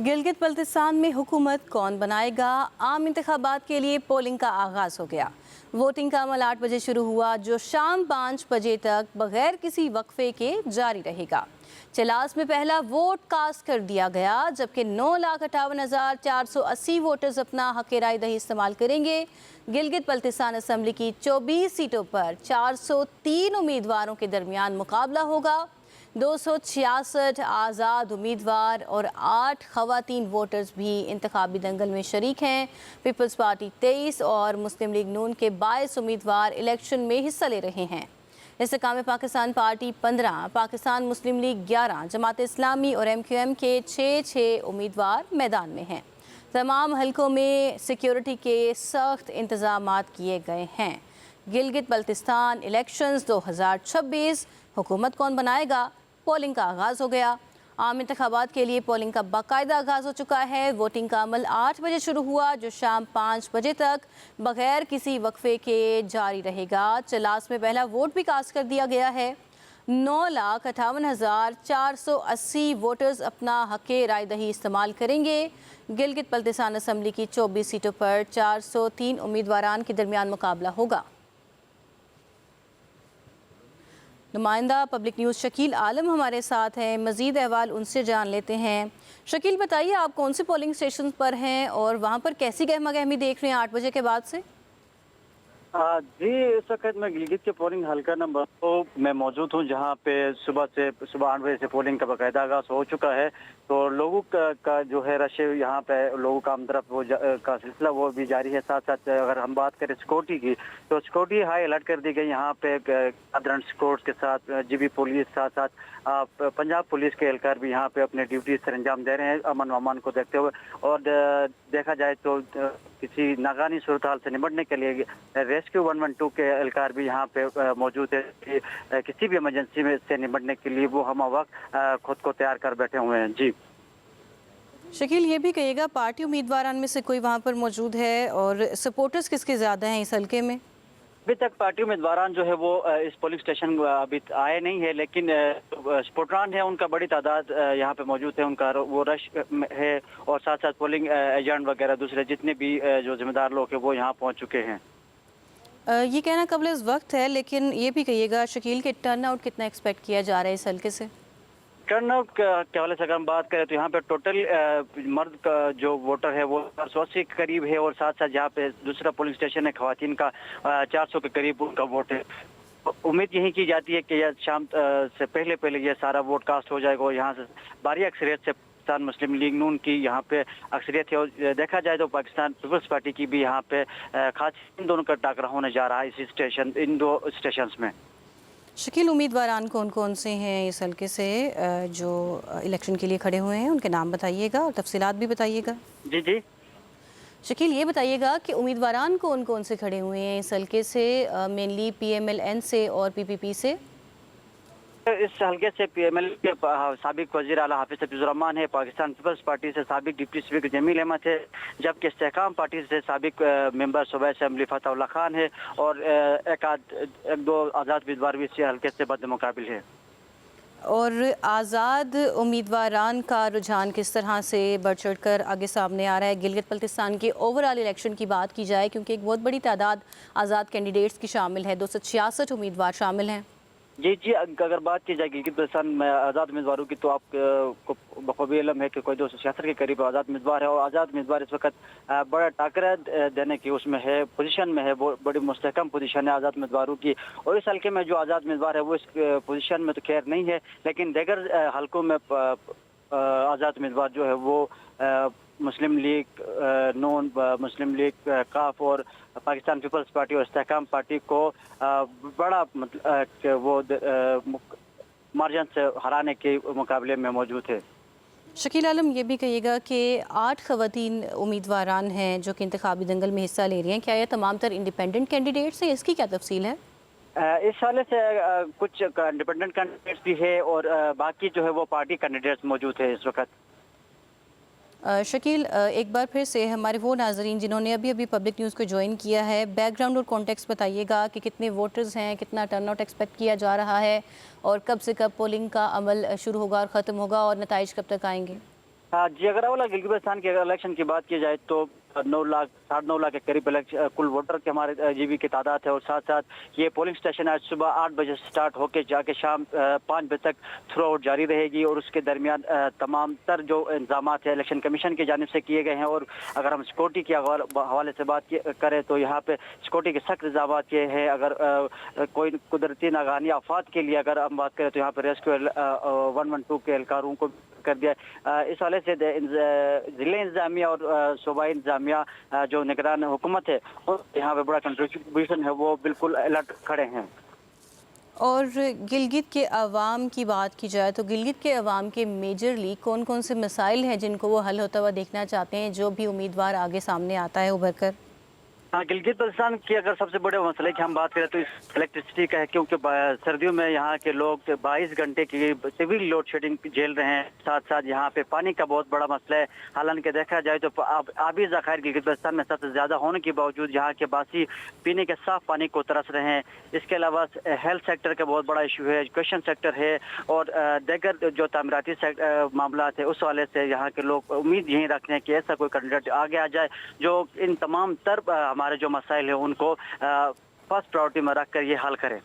गिलगित बल्तिस्तान में हुकूमत कौन बनाएगा। आम इंतखाबात के लिए पोलिंग का आगाज हो गया। वोटिंग का अमल 8 बजे शुरू हुआ, जो शाम 5 बजे तक बगैर किसी वक्फे के जारी रहेगा। चलास में पहला वोट कास्ट कर दिया गया, जबकि 9,58,480 वोटर्स अपना हक राय दही इस्तेमाल करेंगे। गिलगित बल्तिस्तान असम्बली की 24 सीटों पर 403 उम्मीदवारों के दरमियान मुकाबला होगा। 266 आज़ाद उम्मीदवार और 8 खवातीन वोटर्स भी इंतखाबी दंगल में शरीक हैं। पीपल्स पार्टी 23 और मुस्लिम लीग नून के 22 उम्मीदवार इलेक्शन में हिस्सा ले रहे हैं। इस्तेकाम पाकिस्तान पार्टी 15, पाकिस्तान मुस्लिम लीग 11, जमात इस्लामी और MQM के 6 उम्मीदवार मैदान में हैं। तमाम हलकों में सिक्योरिटी के सख्त इंतजामात किए गए हैं। गिलगित बल्तिस्तान इलेक्शंस 2026, हुकूमत कौन बनाएगा, पोलिंग का आगाज़ हो गया। आम इंतखाबात के लिए पोलिंग का बाकायदा आगाज़ हो चुका है। वोटिंग का अमल 8 बजे शुरू हुआ, जो शाम 5 बजे तक बगैर किसी वक्फे के जारी रहेगा। चलास में पहला वोट भी कास्ट कर दिया गया है। 9,58,480 वोटर्स अपना हक राय दही इस्तेमाल करेंगे। गिलगित बल्तिस्तान असम्बली की 24 सीटों पर 403 उम्मीदवारान के दरमियान मुकाबला होगा। नुमाइंदा पब्लिक न्यूज़ शकील आलम हमारे साथ हैं, मज़ीद अहवाल उनसे जान लेते हैं। शकील, बताइए आप कौन से पोलिंग स्टेशन पर हैं और वहाँ पर कैसी गहमा गहमी देख रहे हैं 8 बजे के बाद से? जी, इस वक्त मैं गिलगित के पोलिंग हल्का नंबर 2 में मौजूद हूँ, जहाँ पे सुबह 8 बजे से पोलिंग का बाकायदा आगाज हो चुका है। तो लोगों का जो है रश यहाँ पे लोगों का आमतरफ का सिलसिला वो भी जारी है। साथ साथ अगर हम बात करें सिक्योरिटी की, तो सिक्योरिटी हाई अलर्ट कर दी गई। यहाँ पे साधारण सिक्योरिटी के साथ GB पुलिस, साथ साथ पंजाब पुलिस के एहलकार भी यहाँ पे अपने ड्यूटी सर अंजाम दे रहे हैं अमन अमान को देखते हुए। और देखा जाए तो किसी नागानी सूरत हाल से निपटने के लिए रेस्क्यू 112 के एहलकार भी यहाँ पे मौजूद है कि किसी भी इमरजेंसी में से निपटने के लिए वो हम वक्त खुद को तैयार कर बैठे हुए हैं। जी शकील, ये भी कहिएगा पार्टी उम्मीदवार में से कोई वहाँ पर मौजूद है और सपोर्टर्स किसके ज़्यादा हैं इस हल्के में? अभी तक पार्टी उम्मीदवार जो है वो इस पोलिंग स्टेशन अभी आए नहीं है, लेकिन सपोर्टरान है उनका बड़ी तादाद यहाँ पे मौजूद है। उनका वो रश है और साथ साथ पोलिंग एजेंट वगैरह दूसरे जितने भी जो जिम्मेदार लोग हैं वो यहाँ पहुँच चुके हैं। ये कहना कबल इस वक्त है, लेकिन ये भी कहिएगा शकील के टर्न आउट कितना एक्सपेक्ट किया जा रहा है इस हल्के से? टर्न आउट के हवाले से अगर हम बात करें तो यहाँ पे टोटल मर्द का जो वोटर है वो 480 के करीब है और साथ साथ यहाँ पे दूसरा पोलिंग स्टेशन है खवातीन का 400 के करीब उनका वोट है। उम्मीद यही की जाती है कि यह शाम से पहले ये सारा वोट कास्ट हो जाएगा और यहाँ से भारी अक्सरियत से पाकिस्तान मुस्लिम लीग नून की यहाँ पे अक्सरियत है। और देखा जाए तो पाकिस्तान पीपल्स पार्टी की भी यहाँ पे खास इन दोनों का टाकरा होने जा रहा है इन दो स्टेशन में। शकील, उम्मीदवार कौन कौन से हैं इस हल्के से जो इलेक्शन के लिए खड़े हुए हैं, उनके नाम बताइएगा और तफसीलात भी बताइएगा। जी जी शकील, ये बताइएगा कि उम्मीदवार कौन कौन से खड़े हुए हैं इस हल्के से, मेनली PMLN से और PPP से? इस हल्के से PML के साबिक वज़ीर आला हाफिज हफीजुर्रहमान है, पाकिस्तान पीपल्स पार्टी से साबिक डिप्टी स्पीकर जमील अहमद है, जबकि इस्तेहकाम पार्टी से साबिक मेंबर सूबा असेंबली फतहुल्लाह खान है और एक दो आज़ाद उम्मीदवार भी इस हल्के से बदमुकाबिल है। और आज़ाद उम्मीदवारान का रुझान किस तरह से बढ़ चढ़ कर आगे सामने आ रहा है? गिलगित बल्तिस्तान के ओवरऑल इलेक्शन की बात की जाए, क्योंकि एक बहुत बड़ी तादाद आज़ाद कैंडिडेट्स की शामिल है, 266 उम्मीदवार शामिल हैं। जी, अगर बात की जाए गिलगित बल्तिस्तान में आज़ाद उम्मीदवारों की, तो आपको बखूबी इल्म है कि कोई 266 के करीब आज़ाद उम्मीदवार है और आज़ाद उम्मीदवार इस वक्त बड़ा टाकरा देने की उसमें है, पोजीशन में है, वो बड़ी मुस्तहकम पोजीशन है आज़ाद उम्मीदवारों की। और इस हल्के में जो आज़ाद उम्मीदवार है वो इस पोजीशन में तो खैर नहीं है, लेकिन दीगर हल्कों में आज़ाद उम्मीदवार जो है वो मुस्लिम लीग नून, मुस्लिम लीग काफ और पाकिस्तान पीपल्स पार्टी और इस्तेहकाम पार्टी को बड़ा वो मार्जिन से हराने के मुकाबले में मौजूद है। शकील आलम, ये भी कहिएगा कि 8 खवातीन उम्मीदवारान हैं जो कि इंतखाबी दंगल में हिस्सा ले रही हैं, क्या ये तमाम तर इंडिपेंडेंट कैंडिडेट्स हैं? इसकी क्या तफसील है? इस हवाले से कुछ इंडिपेंडेंट कैंडिडेट्स भी है और बाकी जो है वो पार्टी कैंडिडेट्स मौजूद है इस वक्त। शकील, एक बार फिर से हमारे वो नाजरीन जिन्होंने अभी अभी पब्लिक न्यूज़ को ज्वाइन किया है, बैकग्राउंड और कॉन्टेक्स्ट बताइएगा कि कितने वोटर्स हैं, कितना टर्नआउट एक्सपेक्ट किया जा रहा है और कब से कब पोलिंग का अमल शुरू होगा और ख़त्म होगा और नताइज कब तक आएंगे? हाँ जी, अगर अवला गिलगित बल्तिस्तान के इलेक्शन की बात की जाए तो 9 लाख 9.5 लाख के करीब कुल वोटर के हमारे जीबी की तादाद है। और साथ साथ ये पोलिंग स्टेशन आज सुबह 8 बजे से स्टार्ट होकर जाके शाम 5 बजे तक थ्रू आउट जारी रहेगी। और उसके दरमियान तमाम तर जो इंतजाम है इलेक्शन कमीशन की जानिब से किए गए हैं। और अगर हम सिक्योरिटी के हवाले से बात करें तो यहाँ पे सिक्योरिटी के सख्त इंतजाम किए हैं। अगर कोई कुदरती नागानी आफात के लिए अगर हम बात करें तो यहाँ पर रेस्क्यू 112 के एहलकारों को कर दिया। इस हवाले से जिले इंतजामिया और सूबाई इंतजामिया जो निगरान हुकूमत है और यहाँ पे बड़ा कंट्रीब्यूशन है, वो बिल्कुल अलर्ट खड़े हैं। और गिलगित के अवाम की बात की जाए तो गिलगित के अवाम के मेजरली कौन कौन से मसाइल हैं जिनको वो हल होता हुआ देखना चाहते हैं, जो भी उम्मीदवार आगे सामने आता है उभर कर? हाँ, गिलगित बल्तिस्तान की अगर सबसे बड़े मसले की हम बात करें तो इस इलेक्ट्रिसिटी का है, क्योंकि सर्दियों में यहाँ के लोग 22 घंटे की सिविल लोड शेडिंग झेल रहे हैं। साथ साथ यहाँ पे पानी का बहुत बड़ा मसला है। हालांकि देखा जाए तो आबी ज़खायर गिलगित बल्तिस्तान में सबसे ज़्यादा होने के बावजूद यहाँ के बासी पीने के साफ पानी को तरस रहे हैं। इसके अलावा हेल्थ सेक्टर का बहुत बड़ा इशू है, एजुकेशन सेक्टर है और दीगर जो तामीराती मामला है, उस वाले से यहाँ के लोग उम्मीद यही रखते हैं कि ऐसा कोई कैंडिडेट आगे आ जाए जो इन तमाम हमारे जो मसाइल है उनको फर्स्ट प्रायोरिटी में रख कर ये हल करें।